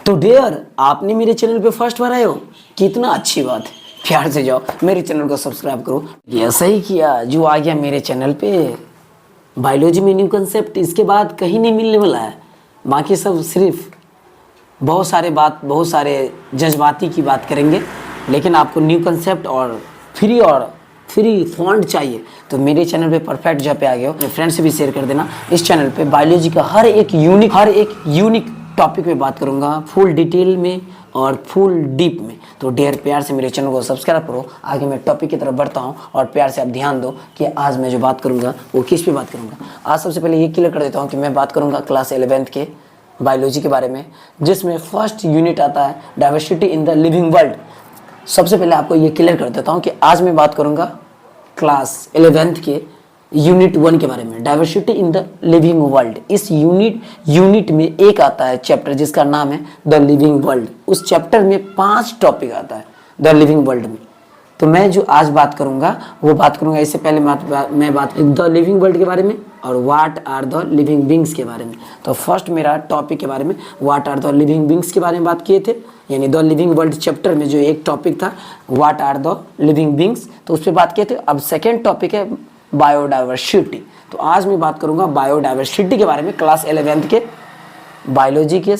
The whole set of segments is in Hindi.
तो डियर, आपने मेरे चैनल पे फर्स्ट बार आए हो, कितना अच्छी बात है। प्यार से जाओ मेरे चैनल को सब्सक्राइब करो। ऐसा ही किया जो आ गया मेरे चैनल पे। बायोलॉजी में न्यू कंसेप्ट इसके बाद कहीं नहीं मिलने वाला है। बाकी सब सिर्फ बहुत सारे जज्बाती की बात करेंगे, लेकिन आपको न्यू कंसेप्ट और फ्री फॉन्ट चाहिए तो मेरे चैनल पे परफेक्ट जगह पे आ गए हो। अपने फ्रेंड से भी शेयर कर देना। इस चैनल पे बायोलॉजी का हर एक यूनिक टॉपिक पे बात करूंगा, फुल डिटेल में और फुल डीप में। तो ढेर प्यार से मेरे चैनल को सब्सक्राइब करो। आगे मैं टॉपिक की तरफ बढ़ता हूँ और प्यार से आप ध्यान दो कि आज मैं जो बात करूँगा वो किस पे बात करूँगा। आज सबसे पहले ये क्लियर कर देता हूँ कि मैं बात करूँगा क्लास 11th के बायोलॉजी के बारे में, जिसमें फर्स्ट यूनिट आता है diversity in the living world. सबसे पहले आपको ये क्लियर कर देता हूँ कि आज मैं बात करूँगा क्लास 11th के यूनिट 1 के बारे में, diversity in the living world. इस यूनिट में एक आता है चैप्टर जिसका नाम है द लिविंग वर्ल्ड। उस चैप्टर में 5 टॉपिक आता है द लिविंग वर्ल्ड में। तो मैं जो आज बात करूंगा वो बात करूंगा, इससे पहले मैं बात द लिविंग वर्ल्ड के बारे में और what are the living beings के बारे में। तो फर्स्ट मेरा टॉपिक के बारे में what are the living beings के बारे में बात किए थे, यानी द लिविंग वर्ल्ड चैप्टर में जो एक टॉपिक था what are the living beings, तो उस पर बात किए थे। अब सेकेंड टॉपिक है बायोडाइवर्सिटी। तो आज मैं बात करूंगा बायोडाइवर्सिटी के बारे में, क्लास 11th के बायोलॉजी के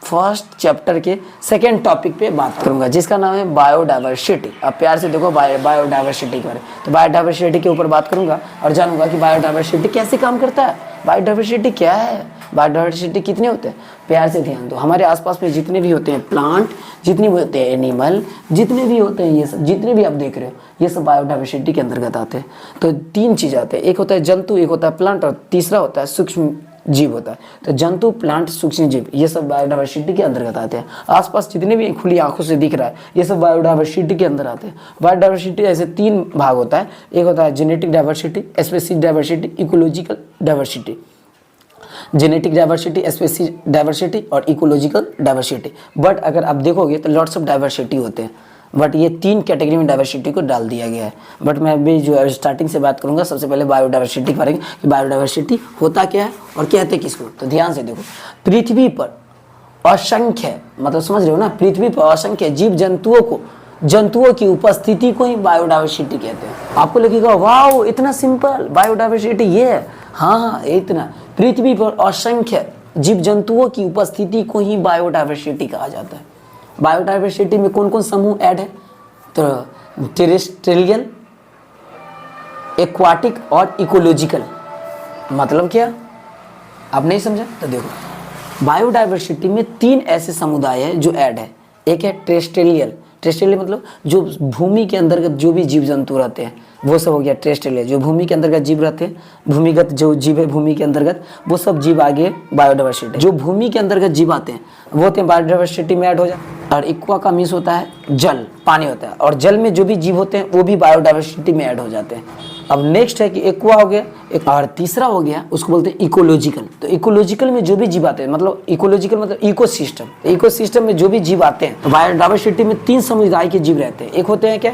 फर्स्ट चैप्टर के सेकेंड टॉपिक पे बात करूंगा, जिसका नाम है बायोडाइवर्सिटी। अब प्यार से देखो बायोडाइवर्सिटी के बारे में। तो बायोडाइवर्सिटी के ऊपर बात करूंगा और जानूंगा कि बायोडाइवर्सिटी कैसे काम करता है, बायोडाइवर्सिटी क्या है, बायोडाइवर्सिटी कितने होते हैं। प्यार से ध्यान दो, हमारे आसपास में जितने भी होते हैं प्लांट, जितने भी होते हैं एनिमल, जितने भी होते हैं ये सब, जितने भी आप देख रहे हो ये सब बायोडाइवर्सिटी के अंतर्गत आते हैं। तो 3 चीज़ आते हैं, एक होता है जंतु, एक होता है प्लांट और तीसरा होता है सूक्ष्म जीव होता है। तो जंतु, प्लांट, सूक्ष्म जीव ये सब बायोडाइवर्सिटी के अंतर्गत आते हैं। आसपास जितने भी खुली आंखों से दिख रहा है ये सब बायोडाइवर्सिटी के अंदर आते हैं। बायोडाइवर्सिटी ऐसे 3 भाग होता है, एक होता है genetic diversity, species diversity, ecological diversity. Genetic diversity, species diversity और इकोलॉजिकल डाइवर्सिटी। बट अगर आप देखोगे तो लॉट्स ऑफ डाइवर्सिटी होते हैं, बट ये 3 कैटेगरी में डाइवर्सिटी को डाल दिया गया है। बट मैं अभी जो स्टार्टिंग से बात करूंगा सबसे पहले बायोडाइवर्सिटी करेंगे कि बायोडाइवर्सिटी होता क्या है और कहते किसको। तो ध्यान से देखो, पृथ्वी पर असंख्य, मतलब समझ रहे हो ना, पृथ्वी पर असंख्य जीव जंतुओं की उपस्थिति को ही बायोडाइवर्सिटी कहते हैं। आपको लगेगा वाओ इतना सिंपल, बायोडाइवर्सिटी ये है। हाँ इतना, पृथ्वी पर असंख्य जीव जंतुओं की उपस्थिति को ही बायोडाइवर्सिटी कहा जाता है। बायोडाइवर्सिटी में कौन कौन समूह ऐड है, तो टेरेस्ट्रियल, एक्वाटिक और इकोलॉजिकल। मतलब क्या आप नहीं समझा तो देखो, बायोडाइवर्सिटी में 3 ऐसे समुदाय है जो ऐड है। एक है टेरेस्ट्रियल मतलब जो भूमि के अंतर्गत जो भी जीव जंतु रहते हैं वो सब हो गया टेरेस्ट्रियल, जो भूमि के अंतर्गत जीव रहते हैं, भूमिगत जो जीव है भूमि के अंतर्गत वो सब जीव आगे बायोडाइवर्सिटी। जो भूमि के अंतर्गत जीव आते हैं वो होते हैं बायोडाइवर्सिटी में ऐड हो जाए। और इक्वा का मीन्स होता है जल, पानी होता है, और जल में जो भी जीव होते हैं वो भी बायोडाइवर्सिटी में ऐड हो जाते हैं। अब नेक्स्ट है कि एक्वा हो गया, और तीसरा हो गया उसको बोलते हैं इकोलॉजिकल। तो इकोलॉजिकल में जो भी जीव आते हैं, मतलब इकोलॉजिकल मतलब इकोसिस्टम में जो भी जीव आते हैं। तो बायोडाइवर्सिटी में 3 समुदाय के जीव रहते हैं। एक होते हैं क्या,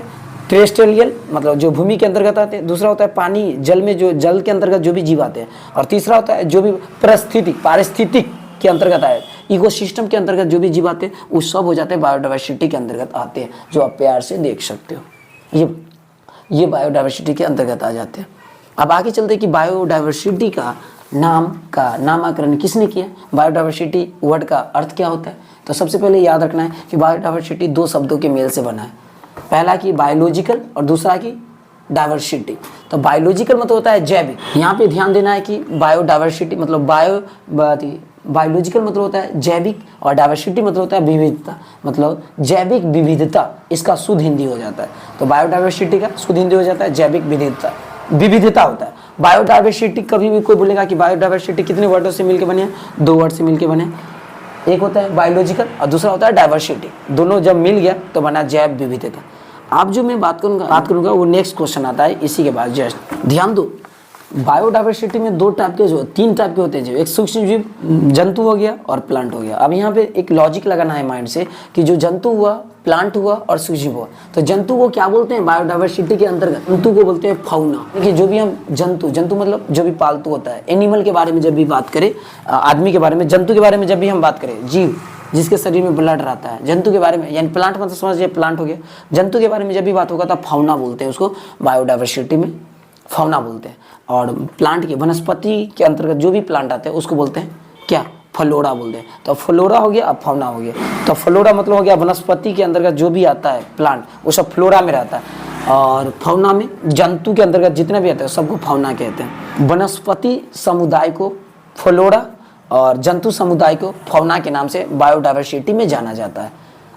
टेरेस्ट्रियल मतलब जो भूमि के अंतर्गत आते हैं, दूसरा होता है पानी, जल में जो जल के अंतर्गत जो भी जीव आते हैं, और तीसरा होता है जो भी पारिस्थितिक के अंतर्गत आए, इकोसिस्टम के अंतर्गत जो भी जीव आते हैं वो सब हो जाते हैं बायोडाइवर्सिटी के अंतर्गत आते हैं, जो आप प्यार से देख सकते हो। ये बायोडाइवर्सिटी के अंतर्गत आ जाते हैं। अब आगे चलते हैं कि बायोडाइवर्सिटी का नामकरण किसने किया, बायोडाइवर्सिटी वर्ड का अर्थ क्या होता है। तो सबसे पहले याद रखना है कि बायोडाइवर्सिटी 2 शब्दों के मेल से बना है। पहला की बायोलॉजिकल और दूसरा की डाइवर्सिटी। तो बायोलॉजिकल मतलब होता है जैविक। यहाँ पे ध्यान देना है कि बायोडाइवर्सिटी मतलब बायोलॉजिकल मतलब होता है जैविक और डाइवर्सिटी मतलब होता है विविधता, मतलब जैविक विविधता इसका शुद्ध हिंदी हो जाता है। तो बायोडाइवर्सिटी का शुद्ध हिंदी हो जाता है जैविक विविधता होता है। बायोडाइवर्सिटी कभी भी कोई बोलेगा कि बायोडाइवर्सिटी कितने वर्डों से मिलकर बने, 2 वर्ड से मिलकर बने। एक होता है बायोलॉजिकल और दूसरा होता है डाइवर्सिटी। दोनों जब मिल गया तो बना जैव विविधता। आप जो मैं बात करूंगा वो नेक्स्ट क्वेश्चन आता है इसी के बाद। जस्ट ध्यान दो, बायोडाइवर्सिटी में 3 टाइप के होते हैं जीव, एक सूक्ष्म जीव जंतु हो गया और प्लांट हो गया। अब यहाँ पे एक लॉजिक लगाना है माइंड से कि जो जंतु हुआ, प्लांट हुआ और सूक्ष्म हुआ, तो जंतु को क्या बोलते हैं बायोडाइवर्सिटी के अंतर्गत, जंतु को बोलते हैं फौना। देखिए जो भी हम जंतु मतलब जो भी पालतू होता है, एनिमल के बारे में जब भी बात करें, आदमी के बारे में, जंतु के बारे में जब भी हम बात करें, जीव जिसके शरीर में ब्लड रहता है। जंतु के बारे में, यानी प्लांट मतलब समझिए प्लांट हो गया। जंतु के बारे में जब भी बात होगा तो फौना बोलते हैं उसको, बायोडाइवर्सिटी में फौना बोलते हैं। और प्लांट के वनस्पति के अंतर्गत जो भी प्लांट आते हैं उसको बोलते हैं क्या, फ्लोरा बोलते हैं। तो फ्लोरा हो गया, अब फौना हो गया। तो फ्लोरा मतलब हो गया वनस्पति के अंतर्गत जो भी आता है प्लांट, वो सब फ्लोरा में रहता है। और फौना में जंतु के अंतर्गत जितने भी आते हैं सबको फौना कहते हैं। वनस्पति समुदाय को फ्लोरा और जंतु समुदाय को फौना के नाम से बायोडाइवर्सिटी में जाना जाता है।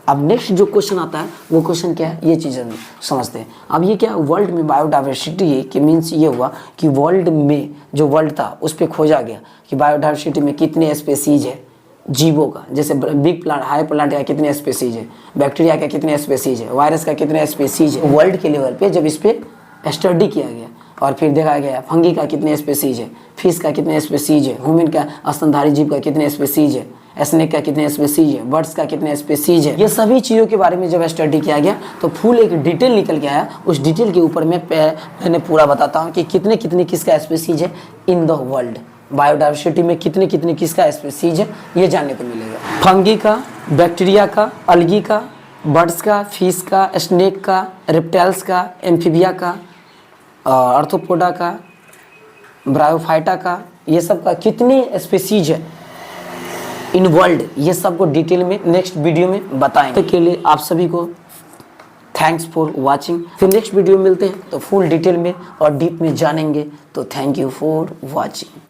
अब नेक्स्ट जो क्वेश्चन आता है वो क्वेश्चन क्या है, ये चीज़ें समझते हैं। अब ये क्या, वर्ल्ड में बायोडाइवर्सिटी है कि मीन्स ये हुआ कि वर्ल्ड में जो वर्ल्ड था उस पर खोजा गया कि बायोडाइवर्सिटी में कितने स्पेसीज है जीवों का। जैसे बिग प्लांट, हाई प्लांट का कितने स्पेसीज है, बैक्टीरिया का कितने स्पेसीज है, वायरस का कितने स्पेसीज है। वर्ल्ड के लेवल पे जब इस पर स्टडी किया गया और फिर देखा गया फंगी का कितने स्पेसीज है, फिश का कितने स्पेसीज है, ह्यूमन का स्तनधारी जीव का कितने स्पेसीज है, स्नेक का कितने स्पेसीज है, बर्ड्स का कितने स्पेसीज है। ये सभी चीज़ों के बारे में जब स्टडी किया गया तो फुल एक डिटेल निकल के आया। उस डिटेल के ऊपर मैंने पूरा बताता हूँ कि कितने कितने किसका स्पेसीज है इन द वर्ल्ड। बायोडाइवर्सिटी में कितने कितने किसका स्पेसीज है ये जानने को मिलेगा। फंगी का, बैक्टीरिया का, अलगी का, बर्ड्स का, फिश का, स्नेक का, रेप्टाइल्स का, एम्फीबिया का, आर्थ्रोपोडा का, ब्रायोफाइटा का, ये सब का कितने स्पेसीज है इन वर्ल्ड, ये सबको डिटेल में नेक्स्ट वीडियो में बताएंगे। के लिए आप सभी को थैंक्स फॉर वाचिंग। फिर नेक्स्ट वीडियो में मिलते हैं तो फुल डिटेल में और डीप में जानेंगे। तो थैंक यू फॉर वाचिंग।